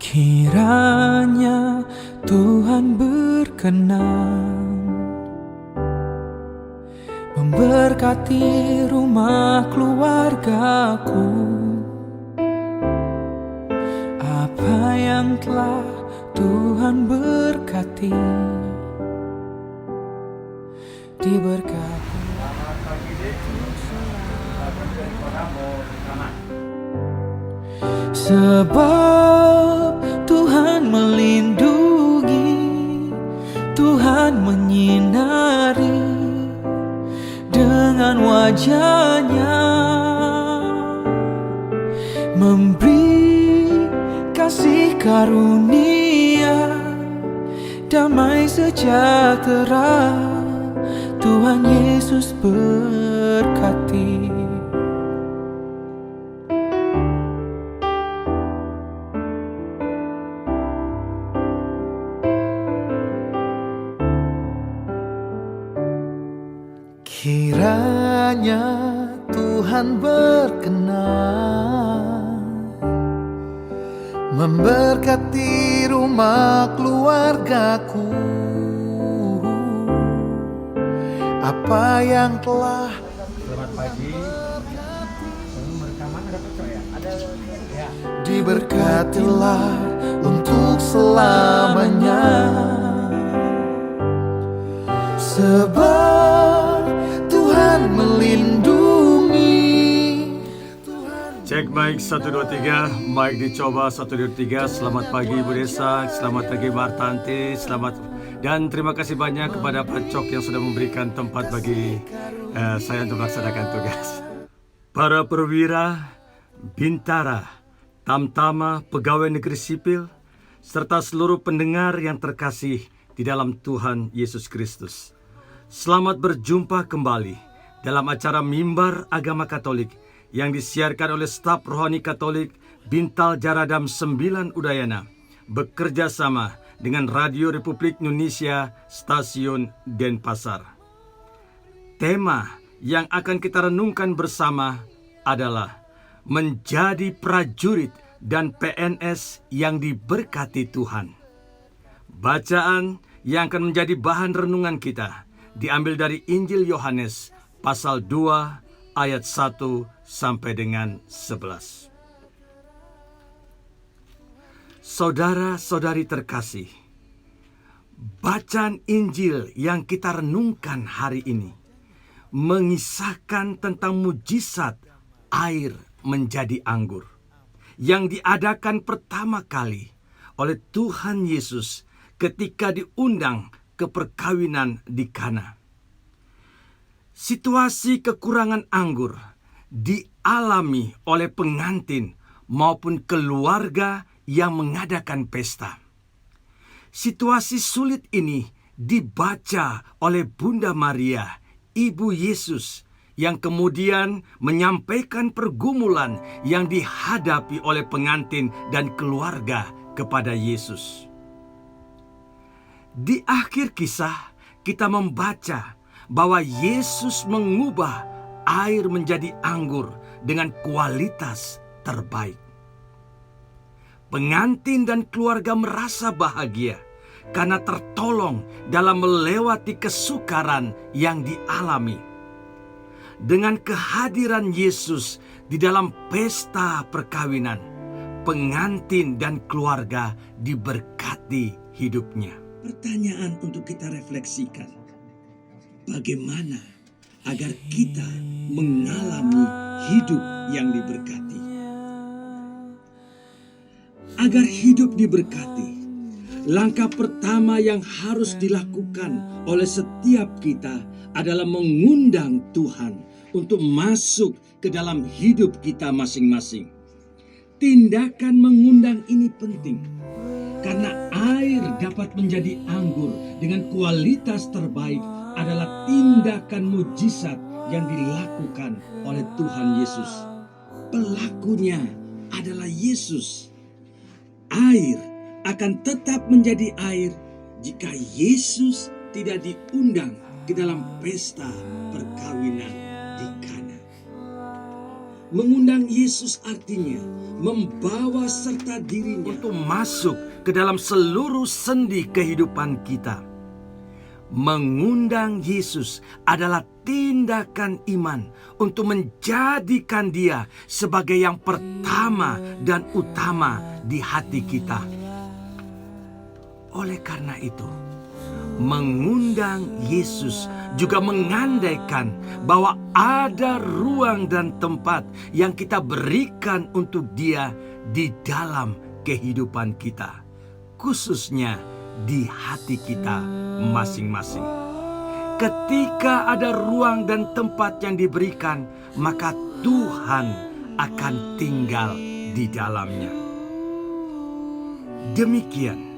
Kiranya Tuhan berkenan memberkati rumah keluargaku. Apa yang telah Tuhan berkati diberkati. Sebab Tuhan melindungi, Tuhan menyinari dengan wajah-Nya, memberi kasih karunia, damai sejahtera. Tuhan Yesus berkati. Kiranya Tuhan berkenan memberkati rumah keluargaku. Apa yang telah. Selamat pagi. Rekaman ada foto ya? Ada. Ya. Diberkatilah untuk selamanya. Sebab Tuhan melindungi. Cek mic 1 2 3, mic dicoba 1 2 3. Selamat pagi Bu Desa, selamat pagi Martanti, selamat dan terima kasih banyak kepada Pak Cok yang sudah memberikan tempat bagi saya untuk melaksanakan tugas. Para perwira, bintara, tamtama, pegawai negeri sipil, serta seluruh pendengar yang terkasih di dalam Tuhan Yesus Kristus. Selamat berjumpa kembali dalam acara Mimbar Agama Katolik yang disiarkan oleh staf rohani Katolik Bintal Jaradam 9 Udayana bekerja sama dengan Radio Republik Indonesia Stasiun Denpasar. Tema yang akan kita renungkan bersama adalah menjadi prajurit dan PNS yang diberkati Tuhan. Bacaan yang akan menjadi bahan renungan kita diambil dari Injil Yohanes pasal 2 ayat 1 sampai dengan 11. Saudara-saudari terkasih, bacaan Injil yang kita renungkan hari ini mengisahkan tentang mujizat air menjadi anggur yang diadakan pertama kali oleh Tuhan Yesus ketika diundang ke perkawinan di Kana. Situasi kekurangan anggur dialami oleh pengantin maupun keluarga yang mengadakan pesta. Situasi sulit ini dibaca oleh Bunda Maria, Ibu Yesus, yang kemudian menyampaikan pergumulan yang dihadapi oleh pengantin dan keluarga kepada Yesus. Di akhir kisah, kita membaca bahwa Yesus mengubah air menjadi anggur dengan kualitas terbaik. Pengantin dan keluarga merasa bahagia karena tertolong dalam melewati kesukaran yang dialami. Dengan kehadiran Yesus di dalam pesta perkawinan, pengantin dan keluarga diberkati hidupnya. Pertanyaan untuk kita refleksikan. Bagaimana agar kita mengalami hidup yang diberkati? Agar hidup diberkati, langkah pertama yang harus dilakukan oleh setiap kita adalah mengundang Tuhan untuk masuk ke dalam hidup kita masing-masing. Tindakan mengundang ini penting, karena air dapat menjadi anggur dengan kualitas terbaik adalah tindakan mujizat yang dilakukan oleh Tuhan Yesus. Pelakunya adalah Yesus. Air akan tetap menjadi air jika Yesus tidak diundang ke dalam pesta perkawinan di Kana. Mengundang Yesus artinya membawa serta dirinya untuk masuk ke dalam seluruh sendi kehidupan kita. Mengundang Yesus adalah tindakan iman untuk menjadikan Dia sebagai yang pertama dan utama di hati kita. Oleh karena itu, mengundang Yesus juga mengandaikan bahwa ada ruang dan tempat yang kita berikan untuk Dia di dalam kehidupan kita, khususnya di hati kita masing-masing. Ketika ada ruang dan tempat yang diberikan, maka Tuhan akan tinggal di dalamnya. Demikian,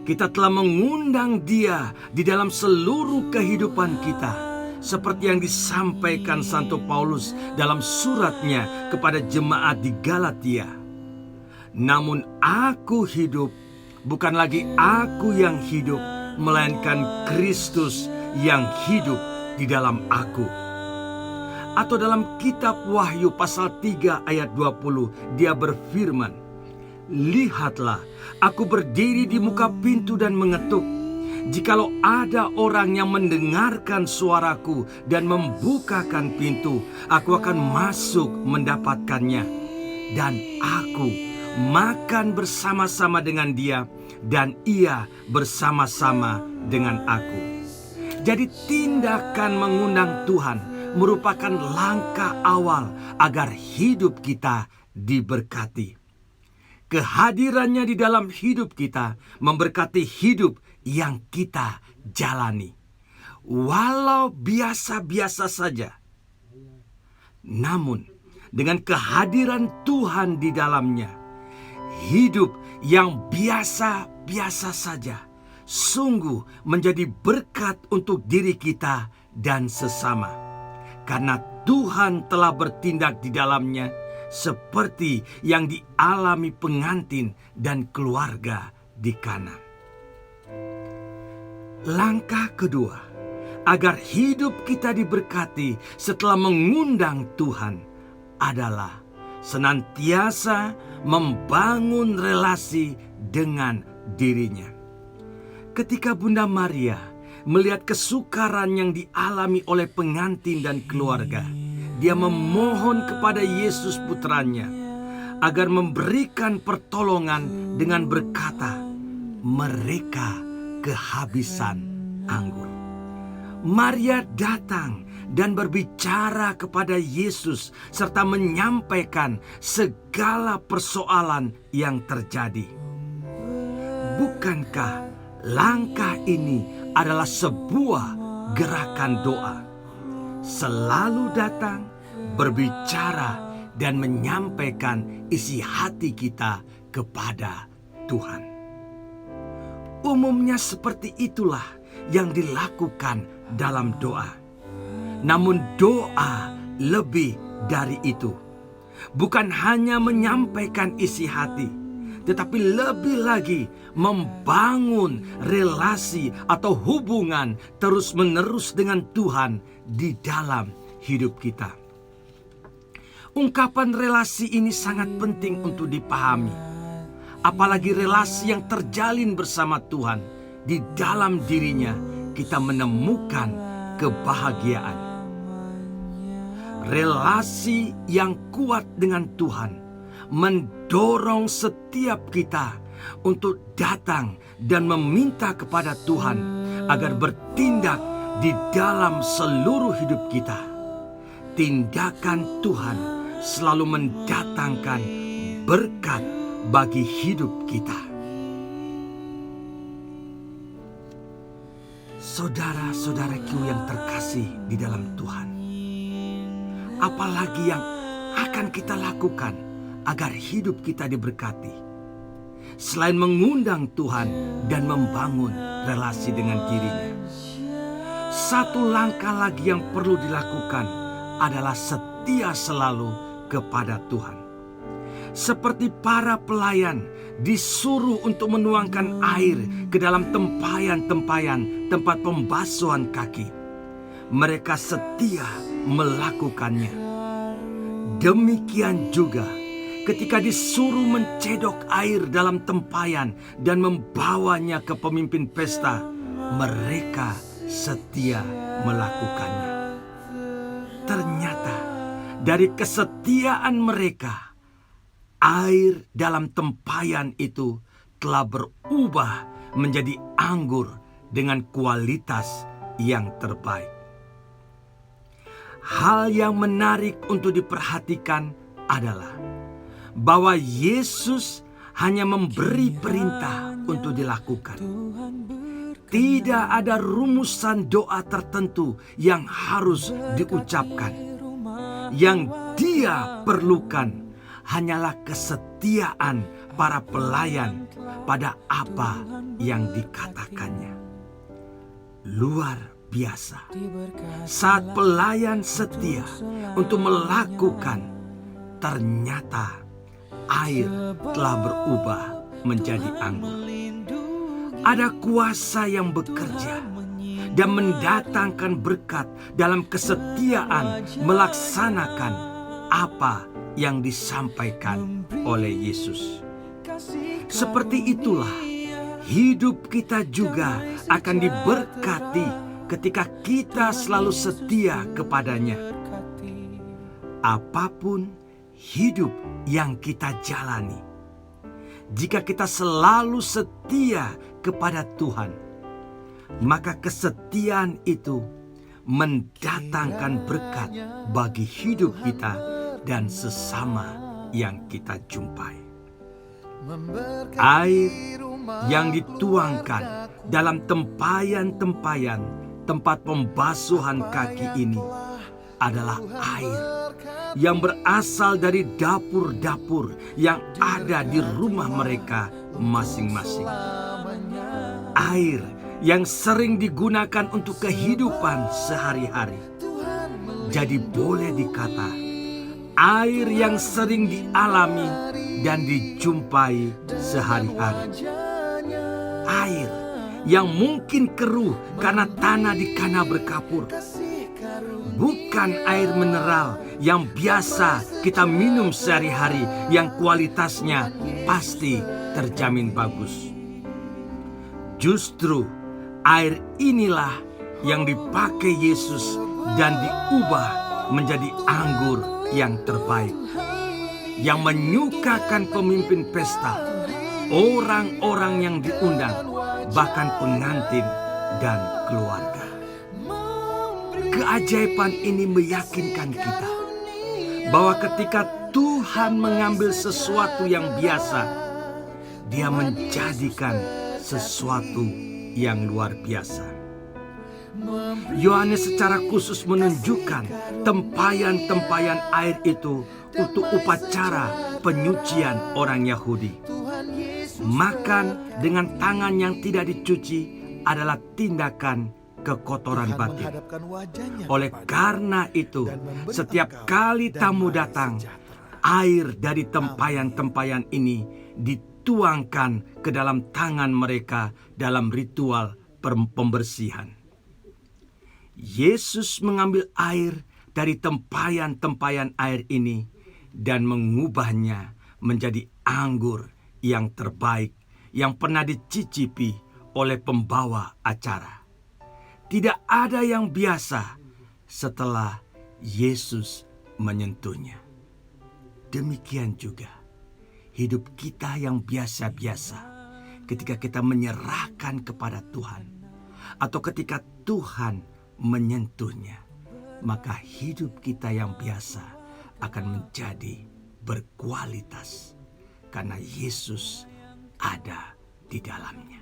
kita telah mengundang Dia di dalam seluruh kehidupan kita, seperti yang disampaikan Santo Paulus dalam suratnya kepada jemaat di Galatia. Namun aku hidup, bukan lagi aku yang hidup, melainkan Kristus yang hidup di dalam aku. Atau dalam kitab Wahyu pasal 3 ayat 20, Dia berfirman, "Lihatlah, aku berdiri di muka pintu dan mengetuk. Jikalau ada orang yang mendengarkan suaraku dan membukakan pintu, aku akan masuk mendapatkannya. Dan aku makan bersama-sama dengan dia, dan ia bersama-sama dengan aku." Jadi tindakan mengundang Tuhan merupakan langkah awal agar hidup kita diberkati. Kehadirannya di dalam hidup kita memberkati hidup yang kita jalani, walau biasa-biasa saja. Namun, dengan kehadiran Tuhan di dalamnya, hidup yang biasa-biasa saja sungguh menjadi berkat untuk diri kita dan sesama, karena Tuhan telah bertindak di dalamnya seperti yang dialami pengantin dan keluarga di Kana. Langkah kedua, agar hidup kita diberkati setelah mengundang Tuhan, adalah senantiasa membangun relasi dengan dirinya. Ketika Bunda Maria melihat kesukaran yang dialami oleh pengantin dan keluarga, dia memohon kepada Yesus putranya agar memberikan pertolongan dengan berkata, "Mereka kehabisan anggur." Maria datang dan berbicara kepada Yesus serta menyampaikan segala persoalan yang terjadi. Bukankah langkah ini adalah sebuah gerakan doa? Selalu datang, berbicara, dan menyampaikan isi hati kita kepada Tuhan. Umumnya seperti itulah yang dilakukan dalam doa. Namun doa lebih dari itu. Bukan hanya menyampaikan isi hati, tetapi lebih lagi membangun relasi atau hubungan terus-menerus dengan Tuhan di dalam hidup kita. Ungkapan relasi ini sangat penting untuk dipahami. Apalagi relasi yang terjalin bersama Tuhan, di dalam dirinya kita menemukan kebahagiaan. Relasi yang kuat dengan Tuhan mendorong setiap kita untuk datang dan meminta kepada Tuhan agar bertindak di dalam seluruh hidup kita. Tindakan Tuhan selalu mendatangkan berkat bagi hidup kita. Saudara-saudaraku yang terkasih di dalam Tuhan, apalagi yang akan kita lakukan agar hidup kita diberkati, selain mengundang Tuhan dan membangun relasi dengan dirinya? Satu langkah lagi yang perlu dilakukan adalah setia selalu kepada Tuhan. Seperti para pelayan disuruh untuk menuangkan air ke dalam tempayan-tempayan tempat pembasuhan kaki, mereka setia melakukannya. Demikian juga ketika disuruh mencedok air dalam tempayan dan membawanya ke pemimpin pesta, mereka setia melakukannya. Ternyata dari kesetiaan mereka, air dalam tempayan itu telah berubah menjadi anggur dengan kualitas yang terbaik. Hal yang menarik untuk diperhatikan adalah bahwa Yesus hanya memberi perintah untuk dilakukan. Tidak ada rumusan doa tertentu yang harus diucapkan. Yang Dia perlukan hanyalah kesetiaan para pelayan pada apa yang dikatakannya. Luar biasa. Saat pelayan setia untuk melakukan, ternyata air telah berubah menjadi anggur. Ada kuasa yang bekerja dan mendatangkan berkat dalam kesetiaan melaksanakan apa yang disampaikan oleh Yesus. Seperti itulah hidup kita juga akan diberkati ketika kita selalu setia kepadanya. Apapun hidup yang kita jalani, jika kita selalu setia kepada Tuhan, maka kesetiaan itu mendatangkan berkat bagi hidup kita dan sesama yang kita jumpai. Air yang dituangkan dalam tempayan-tempayan tempat pembasuhan kaki ini adalah air yang berasal dari dapur-dapur yang ada di rumah mereka masing-masing. Air yang sering digunakan untuk kehidupan sehari-hari. Jadi boleh dikata, air yang sering dialami dan dijumpai sehari-hari. Air yang mungkin keruh karena tanah di kana berkapur. Bukan air mineral yang biasa kita minum sehari-hari yang kualitasnya pasti terjamin bagus. Justru air inilah yang dipakai Yesus dan diubah menjadi anggur yang terbaik, yang menyukakan pemimpin pesta, orang-orang yang diundang, bahkan pengantin dan keluarga. Keajaiban ini meyakinkan kita bahwa ketika Tuhan mengambil sesuatu yang biasa, Dia menjadikan sesuatu yang luar biasa. Yohanes secara khusus menunjukkan tempayan-tempayan air itu untuk upacara penyucian orang Yahudi. Makan dengan tangan yang tidak dicuci adalah tindakan kekotoran batin. Oleh karena itu, setiap kali tamu datang, air dari tempayan-tempayan ini dituangkan ke dalam tangan mereka dalam ritual pembersihan. Yesus mengambil air dari tempayan-tempayan air ini dan mengubahnya menjadi anggur yang terbaik yang pernah dicicipi oleh pembawa acara. Tidak ada yang biasa setelah Yesus menyentuhnya. Demikian juga hidup kita yang biasa-biasa ketika kita menyerahkan kepada Tuhan, atau ketika Tuhan menyentuhnya, maka hidup kita yang biasa akan menjadi berkualitas karena Yesus ada di dalamnya.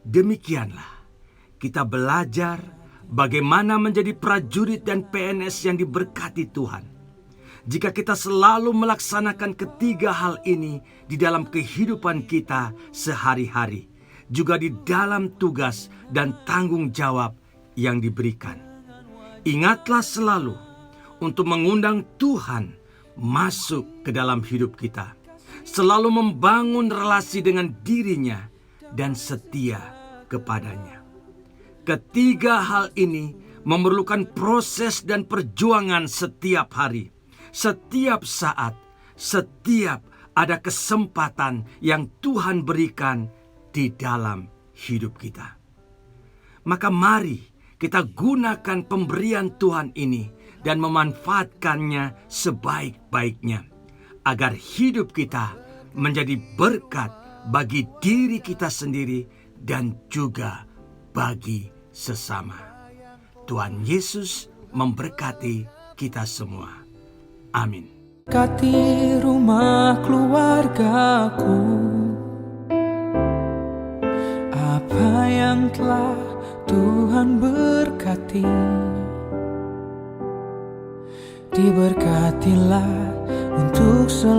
Demikianlah kita belajar bagaimana menjadi prajurit dan PNS yang diberkati Tuhan. Jika kita selalu melaksanakan ketiga hal ini di dalam kehidupan kita sehari-hari, juga di dalam tugas dan tanggung jawab yang diberikan. Ingatlah selalu untuk mengundang Tuhan masuk ke dalam hidup kita, selalu membangun relasi dengan dirinya dan setia kepadanya. Ketiga hal ini memerlukan proses dan perjuangan setiap hari, setiap saat, setiap ada kesempatan yang Tuhan berikan di dalam hidup kita. Maka mari kita gunakan pemberian Tuhan ini dan memanfaatkannya sebaik-baiknya, agar hidup kita menjadi berkat bagi diri kita sendiri dan juga bagi sesama. Tuhan Yesus memberkati kita semua. Amin. Berkati rumah keluargaku, apa yang telah Tuhan berkati, diberkatilah untuk selalu.